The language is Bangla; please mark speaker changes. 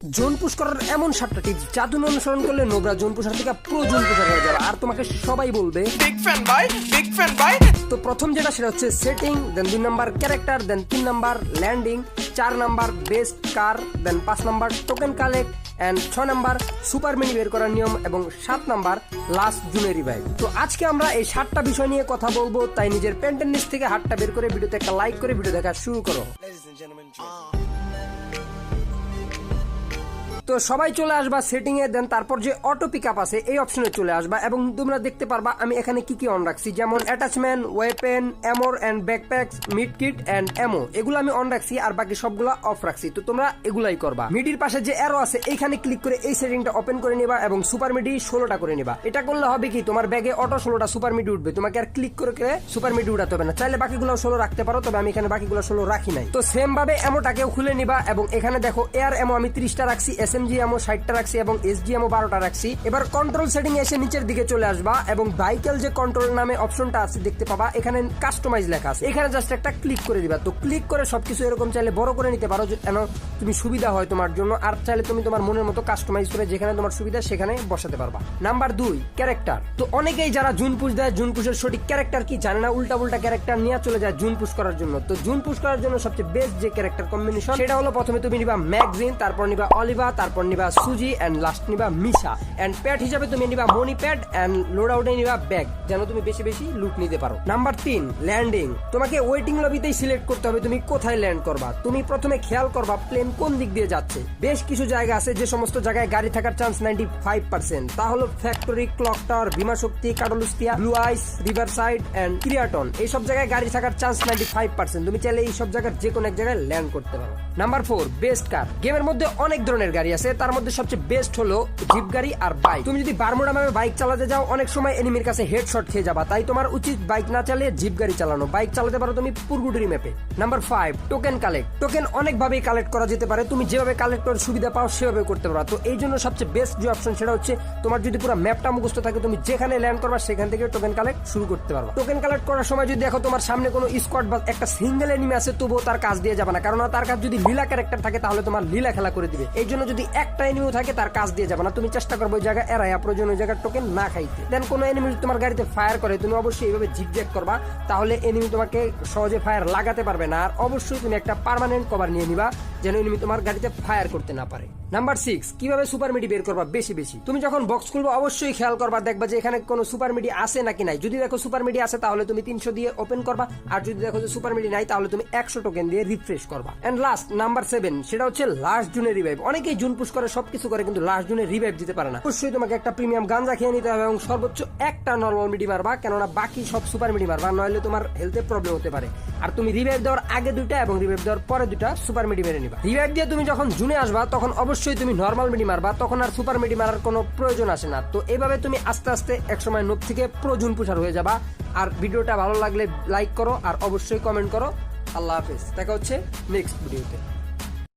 Speaker 1: জোন পুশ করার এমন 7টা টিপস যা তুমি অনুসরণ করলে নোবরা জোন পুশার থেকে প্রো জোন পুশার হয়ে যাবে আর তোমাকে সবাই বলবে
Speaker 2: বিগ ফ্যান ভাই।
Speaker 1: তো প্রথম যেটা সেটা হচ্ছে setting, then 2 number character, then 3 number landing, 4 number best car, then 5 number token collect and 6 number super mini বের করার নিয়ম এবং 7 নাম্বার লাস্ট জুনে রিভাইভ। তো আজকে আমরা এই 7টা বিষয় নিয়ে কথা বলবো, তাই নিজের প্যান্টের নিচ থেকে হাতটা বের করে ভিডিওতে একটা লাইক করে ভিডিও দেখা শুরু করো। তো সবাই চলে আসবা সেটিং এ, দেন তারপর যে অটো পিক আপ আছে এই অপশনে চলে আসবা এবং তোমরা দেখতে পারবা আমি এখানে কি কি অন রাখছি, যেমন attachment, weapon, ammo and backpacks, med kit and ammo, এগুলো আমি অন রাখছি আর বাকি সবগুলা অফ রাখছি। তো তোমরা এগুলাই করবা। মিডির পাশে যে অ্যারো আছে এইখানে ক্লিক করে এই সেটিংটা ওপেন করে নিবা এবং সুপার মিডি 16টা করে নিবা। এটা করলে হবে কি তোমার ব্যাগে অটো 16টা সুপার মিডি উঠবে, তোমাকে আর ক্লিক করে সুপার মিডি উঠাতে হবে না। চাইলে বাকিগুলো 16 রাখতে পারো, তবে আমি এখানে বাকিগুলো 16 রাখি নাই। তো সেম ভাবে এমোটাকেও খুলে নিবা এবং এখানে দেখো এয়ার এমো আমি 30টা রাখছি, এসএমজি এমো 60টা রাখছি এবং এসজি এমো 12টা রাখছি। এবার কন্ট্রোল সেটিং এসে নিচের দিকে চলে আসবা এবং ভাইকেল যে কন্ট্রোল নামে অপশনটা আছে দেখতে পাবা, এখানে কাস্টমাইজ লেখা আছে, এখানে জাস্ট একটা ক্লিক করে দিবা। তো ক্লিক করে সবকিছু এরকম চাইলে বড় করে নিতে পারো যেন তুমি সুবিধা হয় তোমার জন্য, আর চাইলে তুমি তোমার মনের মতো কাস্টমাইজ করে যেখানে তোমার সুবিধা সেখানে বসাতে পারবা। Number 2 character. তো অনেকেই যারা জুন পুশ দেয়, জুন পুশের সঠিক ক্যারেক্টার কি জানে না, উল্টা উল্টা ক্যারেক্টার নিয়ে চলে যায় জুন পুশ করার জন্য। তো জুন পুশ করার জন্য সবচেয়ে বেস্ট যে ক্যারেক্টার কম্বিনেশন সেটা হলো প্রথমে তুমি নিবা ম্যাগজিন, তারপর নিবা অলিভা, তারপর নিবা সুজি এন্ড লাস্ট নিবা মিশা এন্ড প্যাড হিসাবে তুমি নিবা মনি প্যাড এন্ড লোড আউটে নিবা ব্যাগ, যেন তুমি বেশি বেশি লুট নিতে পারো। Number 3 landing. তোমাকে ওয়েটিং লবিতেই সিলেক্ট করতে হবে তুমি কোথায় ল্যান্ড করবা। তুমি প্রথমে খেয়াল করবা প্লেন কোন দিক দিয়ে যাচ্ছে। বেশ কিছু জায়গা আছে যে সমস্ত জায়গায় গাড়ি থাকার চান্স 95%, তা হলো factory, clock tower, Bhima Shakti, কাডলুস্তিয়া, blue ice, river side and ক্রিয়াটন, এইসব জায়গায় গাড়ি থাকার চান্স 95%। তুমি চাইলে এই সব জায়গার যে কোনো এক জায়গায় ল্যান্ড করতে পারো। Number 4 best car. গেমের মধ্যে অনেক ধরনের গাড়ি আছে, তার মধ্যে সবচেয়ে বেস্ট হলো জিপ গাড়ি আর বাইক। তুমি যদি বারমুডা ভাবে বাইক চালাতে যাও অনেক সময় এনিমির কাছে হেডশট খেয়ে যাবা, তাই তোমার উচিত বাইক না চালিয়ে জিপ গাড়ি চালানো। বাইক চালাতে পারো তুমি পুরগুডুরি ম্যাপে। Number 5 token collect. টোকেন অনেক ভাবে কালেক্ট করা যেতে পারে, তুমি যেভাবে কালেক্ট করার সুবিধা পাও সেভাবে করতে পারো। তো এই জন্য সবচেয়ে বেস্ট যে অপশন সেটা হচ্ছে তোমার যদি পুরো ম্যাপটা মুখস্থ থাকে, তুমি যেখানে ল্যান্ড করবা সেখান থেকে টোকেন কালেক্ট শুরু করতে পারবা। টোকেন কালেক্ট করার সময় যদি দেখো তোমার সামনে কোনো স্কোয়াড বা একটা সিঙ্গেল এনিমি আছে, তবুও তার কাজ দিয়ে যাবে না, কারণ তার কাছে যদি লীলা ক্যারেক্টার থাকে তাহলে তোমার লীলা খেলা করে দিবে। এই জন্য যদি একটা এনিমিও থাকে তার কাজ দিয়ে যাবে না, তুমি চেষ্টা করবো ওই জায়গায় এড়াইয়া প্রয়োজন ওই জায়গার টোকেন না খাইতে। দেন কোনো এনিমি তোমার গাড়িতে ফায়ার করে তুমি অবশ্যই এইভাবে জিগজ্যাগ করবা, তাহলে এনিমি তোমাকে সহজে ফায়ার লাগাতে পারবে না। আর অবশ্যই তুমি একটা পার্মানেন্ট কভার নিয়ে নিবা যেন এনিমি তোমার গাড়িতে ফায়ার করতে না পারে। নাম্বার 6 কিভাবে সুপার মিডি বের করবা বেশি বেশি। তুমি যখন বক্স খুলবো অবশ্যই খেয়াল করবা, দেখবা যে এখানে কোনো সুপার মিডি আছে নাকি নাই। যদি দেখো সুপার মিডি আছে তাহলে তুমি 300 দিয়ে ওপেন করবা, আর যদি দেখো যে সুপার মিডি নাই তাহলে তুমি 100 টোকেন দিয়ে রিফ্রেশ করবা। এন্ড লাস্ট নাম্বার 7 সেটা হচ্ছে লাস্ট জুনে রিভাইভ। অনেকেই জুন পুশ করে সবকিছু করে কিন্তু লাস্ট জুনে রিভাইভ দিতে পারে না। অবশ্যই তোমাকে একটা প্রিমিয়াম গাঞ্জা খেয়ে নিতে হবে এবং সর্বোচ্চ একটা নরমাল মিডি মারবা, কেননা বাকি সব সুপার মিডি মারবা, নইলে তোমার হেলথে প্রবলেম হতে পারে। আর তুমি রিভাইভ দেওয়ার আগে 2টা এবং রিভাইভ দেওয়ার পরে 2টা সুপার মিডি মেরে নিবা। রিভাইভ দিয়ে তুমি যখন জুনে আসবা তখন অবশ্যই তুমি নরমাল মিডি মারবা, তখন আর সুপার মিডি মারার কোনো প্রয়োজন আসে না। তো এইভাবে তুমি আস্তে আস্তে একসময় নোব থেকে প্রো জুন পুশার হয়ে যাবা। আর ভিডিওটা ভালো লাগলে লাইক করো আর অবশ্যই কমেন্ট করো। আল্লাহ হাফেজ, দেখা হচ্ছে নেক্সট ভিডিওতে।